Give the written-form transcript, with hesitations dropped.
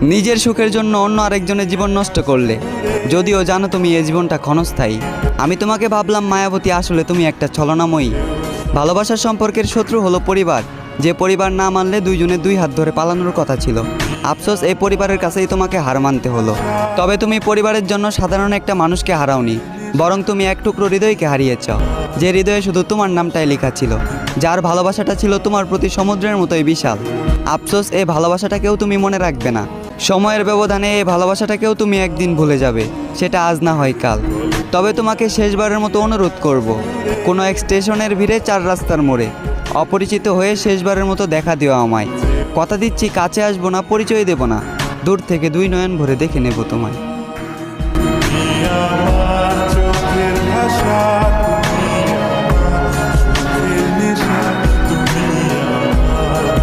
নিজের সুখের জন্য অন্য আরেকজনের জীবন নষ্ট করলে, যদিও জানো তুমি এই জীবনটা ক্ষণস্থায়ী। আমি তোমাকে ভাবলাম মায়াবতী, আসলে তুমি একটা ছলনাময়ী। ভালোবাসার সম্পর্কের শত্রু হলো পরিবার, যে পরিবার না মানলে দুইজনে দুই হাত ধরে পালানোর কথা ছিল। আফসোস, এই পরিবারের কাছেই তোমাকে হার মানতে হলো। তবে তুমি পরিবারের জন্য সাধারণ একটা মানুষকে হারাওনি, বরং তুমি এক টুকরো হৃদয়কে হারিয়েছ, যে হৃদয়ে শুধু তোমার নামটাই লেখা ছিল, যার ভালোবাসাটা ছিল তোমার প্রতি সমুদ্রের মতোই বিশাল। আফসোস, এই ভালোবাসাটাকেও তুমি মনে রাখবে না। সময়ের ব্যবধানে এই ভালোবাসাটাকেও তুমি একদিন ভুলে যাবে, সেটা আজ না হয় কাল। তবে তোমাকে শেষবারের মতো অনুরোধ করব, কোনো এক স্টেশনের ভিড়ে 4 রাস্তার মোড়ে অপরিচিত হয়ে শেষবারের মতো দেখা দিও আমায়। কথা দিচ্ছি, কাছে আসবো না, পরিচয় দেব না, দূর থেকে 2 নয়ন ভরে দেখে নেব তোমায়।